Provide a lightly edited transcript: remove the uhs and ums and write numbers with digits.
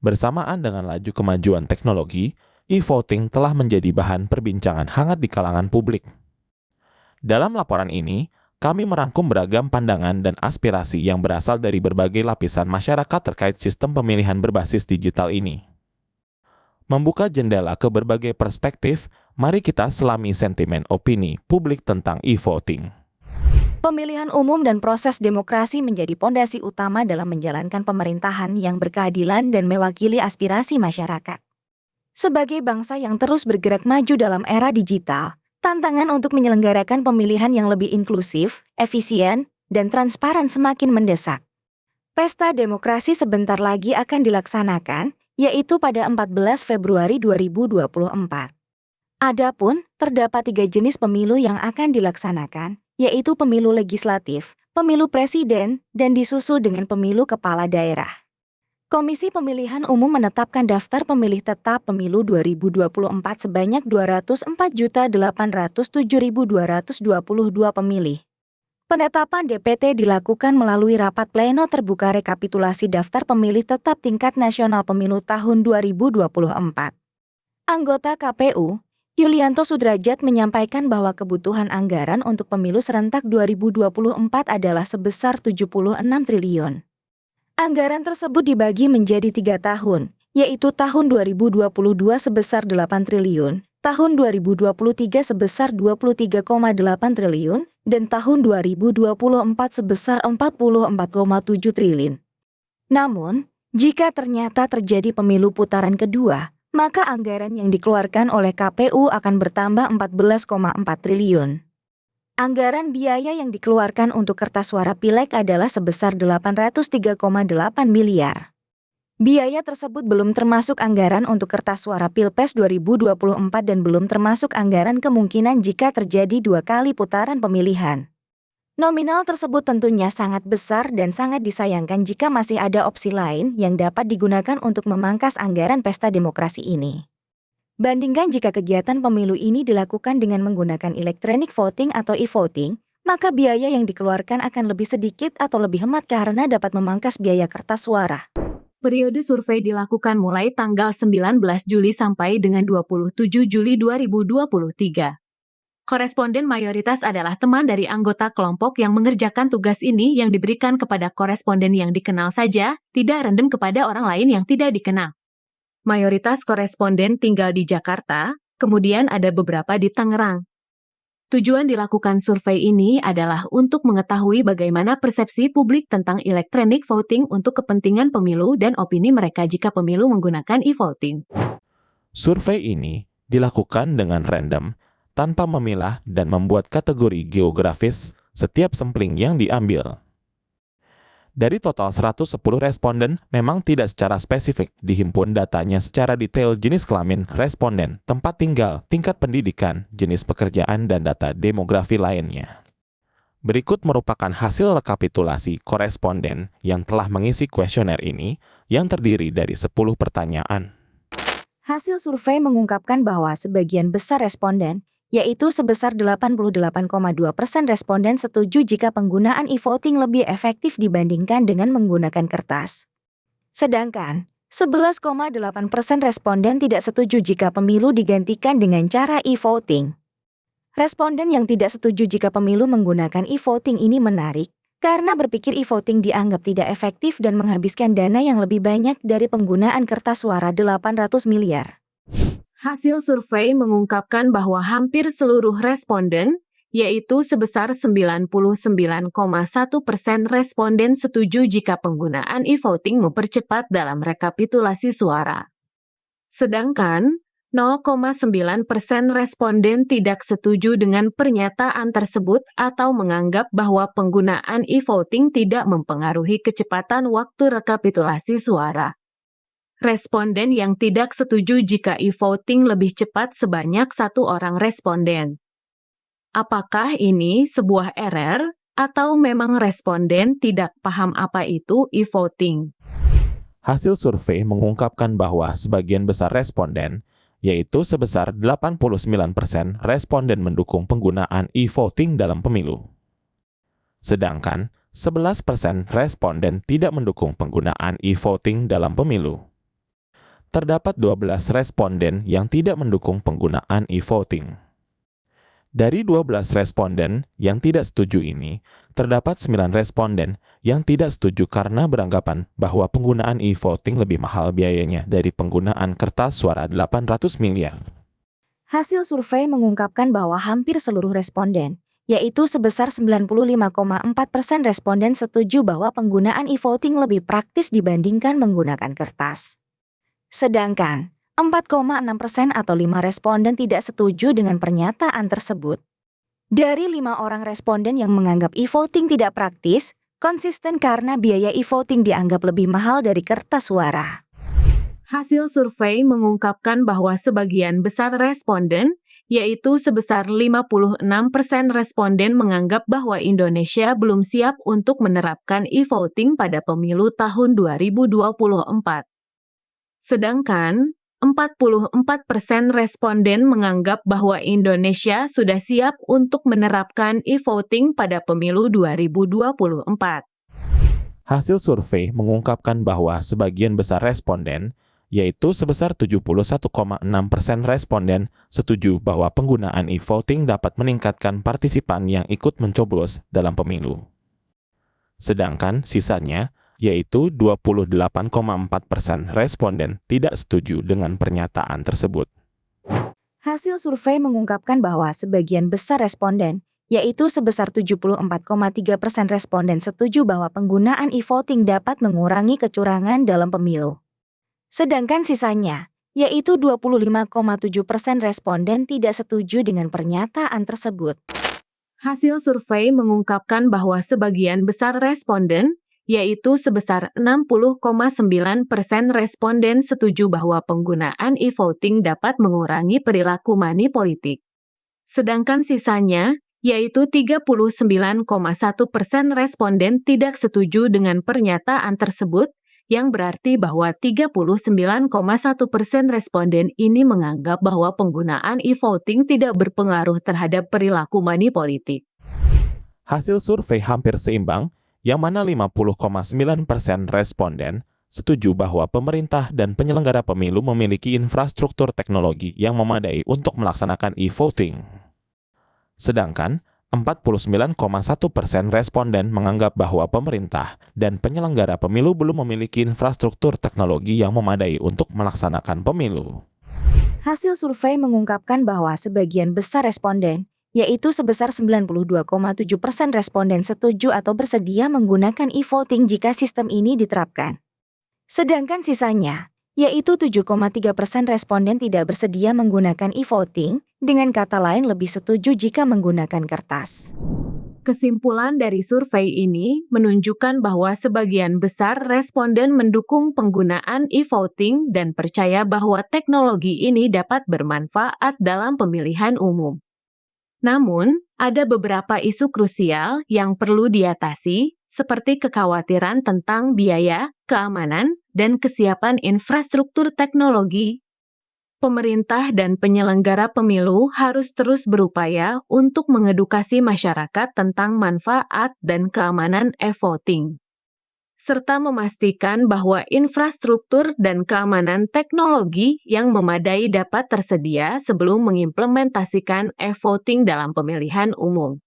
Bersamaan dengan laju kemajuan teknologi, e-voting telah menjadi bahan perbincangan hangat di kalangan publik. Dalam laporan ini, kami merangkum beragam pandangan dan aspirasi yang berasal dari berbagai lapisan masyarakat terkait sistem pemilihan berbasis digital ini. Membuka jendela ke berbagai perspektif, mari kita selami sentimen opini publik tentang e-voting. Pemilihan umum dan proses demokrasi menjadi pondasi utama dalam menjalankan pemerintahan yang berkeadilan dan mewakili aspirasi masyarakat. Sebagai bangsa yang terus bergerak maju dalam era digital, tantangan untuk menyelenggarakan pemilihan yang lebih inklusif, efisien, dan transparan semakin mendesak. Pesta demokrasi sebentar lagi akan dilaksanakan, yaitu pada 14 Februari 2024. Adapun, terdapat 3 jenis pemilu yang akan dilaksanakan, yaitu pemilu legislatif, pemilu presiden, dan disusul dengan pemilu kepala daerah. Komisi Pemilihan Umum menetapkan daftar pemilih tetap pemilu 2024 sebanyak 204.807.222 pemilih. Penetapan DPT dilakukan melalui rapat pleno terbuka rekapitulasi daftar pemilih tetap tingkat nasional pemilu tahun 2024. Anggota KPU, Yulianto Sudrajat menyampaikan bahwa kebutuhan anggaran untuk pemilu serentak 2024 adalah sebesar 76 triliun. Anggaran tersebut dibagi menjadi 3 tahun, yaitu tahun 2022 sebesar 8 triliun, tahun 2023 sebesar 23,8 triliun, dan tahun 2024 sebesar 44,7 triliun. Namun, jika ternyata terjadi pemilu putaran kedua, maka anggaran yang dikeluarkan oleh KPU akan bertambah 14,4 triliun. Anggaran biaya yang dikeluarkan untuk kertas suara pileg adalah sebesar 803,8 miliar. Biaya tersebut belum termasuk anggaran untuk kertas suara Pilpres 2024 dan belum termasuk anggaran kemungkinan jika terjadi 2 kali putaran pemilihan. Nominal tersebut tentunya sangat besar dan sangat disayangkan jika masih ada opsi lain yang dapat digunakan untuk memangkas anggaran pesta demokrasi ini. Bandingkan jika kegiatan pemilu ini dilakukan dengan menggunakan electronic voting atau e-voting, maka biaya yang dikeluarkan akan lebih sedikit atau lebih hemat karena dapat memangkas biaya kertas suara. Periode survei dilakukan mulai tanggal 19 Juli sampai dengan 27 Juli 2023. Koresponden mayoritas adalah teman dari anggota kelompok yang mengerjakan tugas ini yang diberikan kepada koresponden yang dikenal saja, tidak random kepada orang lain yang tidak dikenal. Mayoritas koresponden tinggal di Jakarta, kemudian ada beberapa di Tangerang. Tujuan dilakukan survei ini adalah untuk mengetahui bagaimana persepsi publik tentang electronic voting untuk kepentingan pemilu dan opini mereka jika pemilu menggunakan e-voting. Survei ini dilakukan dengan random, tanpa memilah dan membuat kategori geografis setiap sampling yang diambil. Dari total 110 responden, memang tidak secara spesifik dihimpun datanya secara detail jenis kelamin responden, tempat tinggal, tingkat pendidikan, jenis pekerjaan, dan data demografi lainnya. Berikut merupakan hasil rekapitulasi koresponden yang telah mengisi kuesioner ini yang terdiri dari 10 pertanyaan. Hasil survei mengungkapkan bahwa sebagian besar responden, yaitu sebesar 88,2% responden setuju jika penggunaan e-voting lebih efektif dibandingkan dengan menggunakan kertas. Sedangkan, 11,8% responden tidak setuju jika pemilu digantikan dengan cara e-voting. Responden yang tidak setuju jika pemilu menggunakan e-voting ini menarik, karena berpikir e-voting dianggap tidak efektif dan menghabiskan dana yang lebih banyak dari penggunaan kertas suara 800 miliar. Hasil survei mengungkapkan bahwa hampir seluruh responden, yaitu sebesar 99,1% responden setuju jika penggunaan e-voting mempercepat dalam rekapitulasi suara. Sedangkan, 0,9% responden tidak setuju dengan pernyataan tersebut atau menganggap bahwa penggunaan e-voting tidak mempengaruhi kecepatan waktu rekapitulasi suara. Responden yang tidak setuju jika e-voting lebih cepat sebanyak 1 orang responden. Apakah ini sebuah error, atau memang responden tidak paham apa itu e-voting? Hasil survei mengungkapkan bahwa sebagian besar responden, yaitu sebesar 89% responden mendukung penggunaan e-voting dalam pemilu. Sedangkan 11% responden tidak mendukung penggunaan e-voting dalam pemilu. terdapat 12 responden yang tidak mendukung penggunaan e-voting. Dari 12 responden yang tidak setuju ini, terdapat 9 responden yang tidak setuju karena beranggapan bahwa penggunaan e-voting lebih mahal biayanya dari penggunaan kertas suara 800 miliar. Hasil survei mengungkapkan bahwa hampir seluruh responden, yaitu sebesar 95,4% responden setuju bahwa penggunaan e-voting lebih praktis dibandingkan menggunakan kertas. Sedangkan 4,6% atau 5 responden tidak setuju dengan pernyataan tersebut. Dari 5 orang responden yang menganggap e-voting tidak praktis, konsisten karena biaya e-voting dianggap lebih mahal dari kertas suara. Hasil survei mengungkapkan bahwa sebagian besar responden, yaitu sebesar 56% responden menganggap bahwa Indonesia belum siap untuk menerapkan e-voting pada pemilu tahun 2024. Sedangkan 44% responden menganggap bahwa Indonesia sudah siap untuk menerapkan e-voting pada pemilu 2024. Hasil survei mengungkapkan bahwa sebagian besar responden, yaitu sebesar 71,6% responden, setuju bahwa penggunaan e-voting dapat meningkatkan partisipan yang ikut mencoblos dalam pemilu. Sedangkan sisanya, yaitu 28,4% responden tidak setuju dengan pernyataan tersebut. Hasil survei mengungkapkan bahwa sebagian besar responden, yaitu sebesar 74,3% responden setuju bahwa penggunaan e-voting dapat mengurangi kecurangan dalam pemilu. Sedangkan sisanya, yaitu 25,7% responden tidak setuju dengan pernyataan tersebut. Hasil survei mengungkapkan bahwa sebagian besar responden, yaitu sebesar 60,9% responden setuju bahwa penggunaan e-voting dapat mengurangi perilaku money politik. Sedangkan sisanya, yaitu 39,1% responden tidak setuju dengan pernyataan tersebut, yang berarti bahwa 39,1% responden ini menganggap bahwa penggunaan e-voting tidak berpengaruh terhadap perilaku money politik. Hasil survei hampir seimbang, yang mana 50,9% responden setuju bahwa pemerintah dan penyelenggara pemilu memiliki infrastruktur teknologi yang memadai untuk melaksanakan e-voting. Sedangkan 49,1% responden menganggap bahwa pemerintah dan penyelenggara pemilu belum memiliki infrastruktur teknologi yang memadai untuk melaksanakan pemilu. Hasil survei mengungkapkan bahwa sebagian besar responden, yaitu sebesar 92,7% responden setuju atau bersedia menggunakan e-voting jika sistem ini diterapkan. Sedangkan sisanya, yaitu 7,3% responden tidak bersedia menggunakan e-voting, dengan kata lain lebih setuju jika menggunakan kertas. Kesimpulan dari survei ini menunjukkan bahwa sebagian besar responden mendukung penggunaan e-voting dan percaya bahwa teknologi ini dapat bermanfaat dalam pemilihan umum. Namun, ada beberapa isu krusial yang perlu diatasi, seperti kekhawatiran tentang biaya, keamanan, dan kesiapan infrastruktur teknologi. Pemerintah dan penyelenggara pemilu harus terus berupaya untuk mengedukasi masyarakat tentang manfaat dan keamanan e-voting, serta memastikan bahwa infrastruktur dan keamanan teknologi yang memadai dapat tersedia sebelum mengimplementasikan e-voting dalam pemilihan umum.